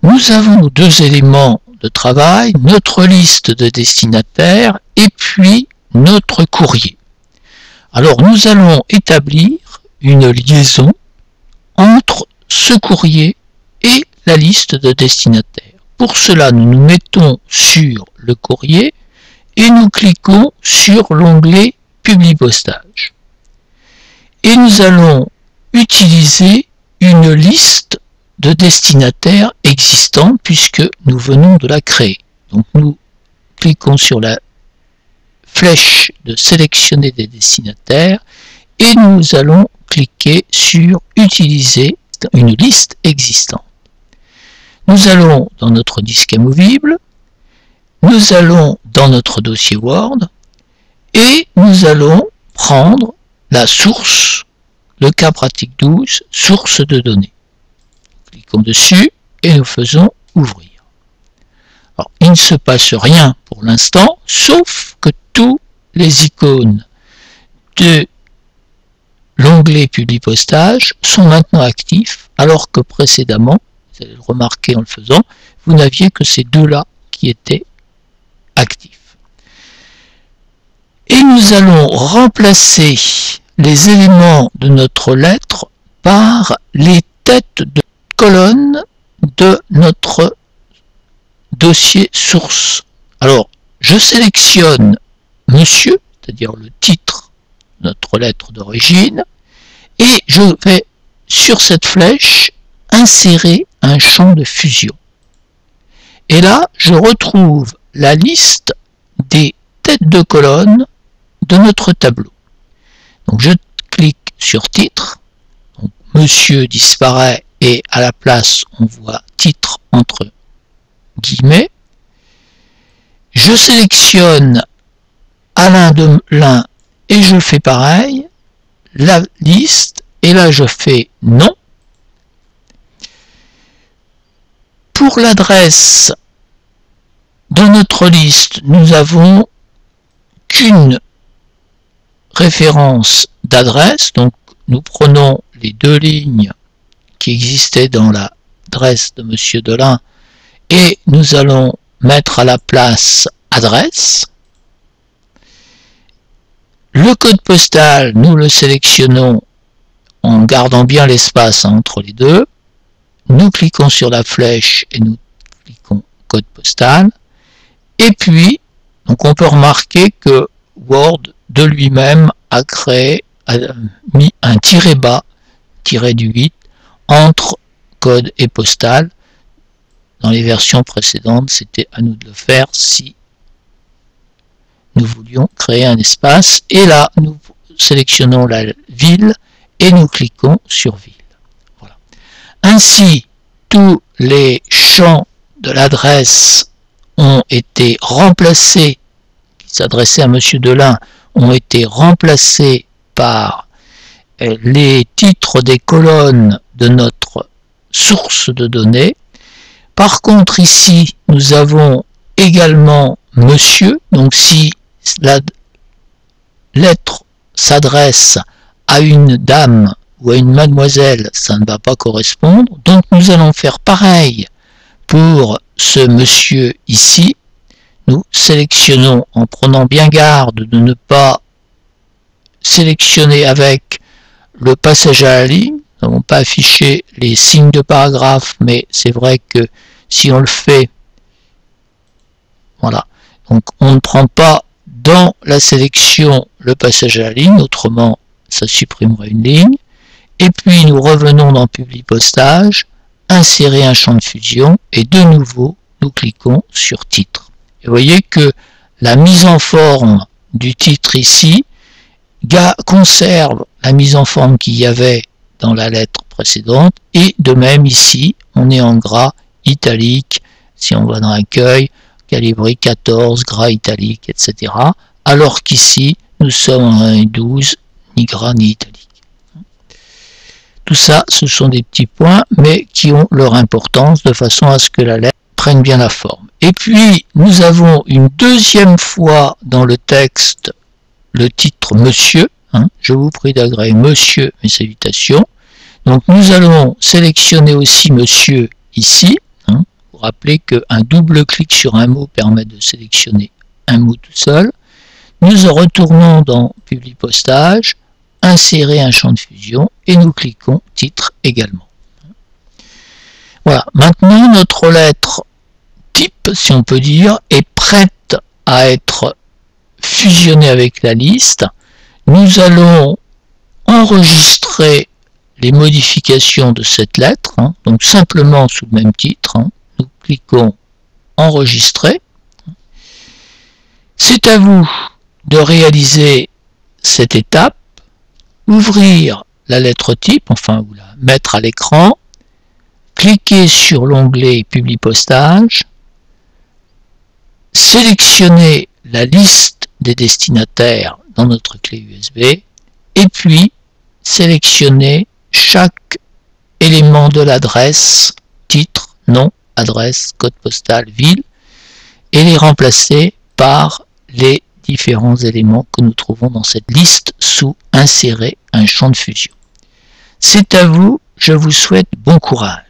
nous avons nos deux éléments de travail, notre liste de destinataires et puis notre courrier. Alors nous allons établir une liaison entre ce courrier et la liste de destinataires. Pour cela, nous nous mettons sur le courrier et nous cliquons sur l'onglet Publipostage. Et nous allons utiliser une liste de destinataires existants puisque nous venons de la créer. Donc nous cliquons sur la flèche de sélectionner des destinataires et nous allons cliquer sur utiliser une liste existante. Nous allons dans notre disque amovible, nous allons dans notre dossier Word et nous allons prendre la source, le cas pratique 12, source de données. Cliquons dessus et nous faisons ouvrir. Alors, il ne se passe rien pour l'instant, sauf que tous les icônes de l'onglet Publipostage sont maintenant actifs, alors que précédemment, vous allez le remarquer en le faisant, vous n'aviez que ces deux-là qui étaient actifs. Et nous allons remplacer les éléments de notre lettre par les têtes de colonne de notre dossier source. Alors, je sélectionne Monsieur, c'est-à-dire le titre de notre lettre d'origine, et je vais sur cette flèche insérer un champ de fusion. Et là, je retrouve la liste des têtes de colonne de notre tableau. Donc je clique sur titre, donc Monsieur disparaît et à la place on voit titre entre guillemets. Je sélectionne Alain Delin et je fais pareil, la liste, et là je fais non. Pour l'adresse, dans notre liste, nous avons qu'une référence d'adresse, donc nous prenons les deux lignes qui existaient dans l'adresse de Monsieur Delin et nous allons mettre à la place adresse. Le code postal, nous le sélectionnons en gardant bien l'espace entre les deux. Nous cliquons sur la flèche et nous cliquons code postal. Et puis, donc on peut remarquer que Word de lui-même a mis un tiret bas, tiret du 8, entre code et postal. Dans les versions précédentes, c'était à nous de le faire si nous voulions créer un espace. Et là, nous sélectionnons la ville et nous cliquons sur ville. Voilà. Ainsi, tous les champs de l'adresse ont été remplacés, qui s'adressaient à Monsieur Delin, ont été remplacés par les titres des colonnes de notre source de données. Par contre, ici, nous avons également Monsieur, donc si la lettre s'adresse à une dame ou à une mademoiselle, ça ne va pas correspondre. Donc nous allons faire pareil pour ce monsieur ici. Nous sélectionnons en prenant bien garde de ne pas sélectionner avec le passage à la ligne. Nous n'avons pas affiché les signes de paragraphe, mais c'est vrai que si on le fait, voilà. Donc on ne prend pas dans la sélection le passage à la ligne, autrement ça supprimerait une ligne. Et puis nous revenons dans Publipostage, insérer un champ de fusion et de nouveau nous cliquons sur titre. Et vous voyez que la mise en forme du titre ici conserve la mise en forme qu'il y avait dans la lettre précédente et de même ici on est en gras italique, si on va dans accueil, calibri 14, gras italique, etc. Alors qu'ici nous sommes en 1.12, ni gras ni italique. Tout ça, ce sont des petits points, mais qui ont leur importance de façon à ce que la lettre prenne bien la forme. Et puis, nous avons une deuxième fois dans le texte le titre Monsieur. Je vous prie d'agréer Monsieur, mes salutations. Donc, nous allons sélectionner aussi Monsieur ici. vous rappelez qu'un double clic sur un mot permet de sélectionner un mot tout seul. Nous en retournons dans Publi postage, insérer un champ de fusion et nous cliquons titre également. Voilà, maintenant notre lettre type, si on peut dire, est prête à être fusionnée avec la liste. Nous allons enregistrer les modifications de cette lettre, donc simplement sous le même titre. Nous cliquons enregistrer. C'est à vous de réaliser cette étape, ouvrir la lettre type, enfin vous la mettre à l'écran, cliquez sur l'onglet Publi postage, sélectionnez la liste des destinataires dans notre clé USB et puis sélectionnez chaque élément de l'adresse, titre, nom, adresse, code postal, ville et les remplacer par les différents éléments que nous trouvons dans cette liste sous insérer un champ de fusion. C'est à vous, je vous souhaite bon courage.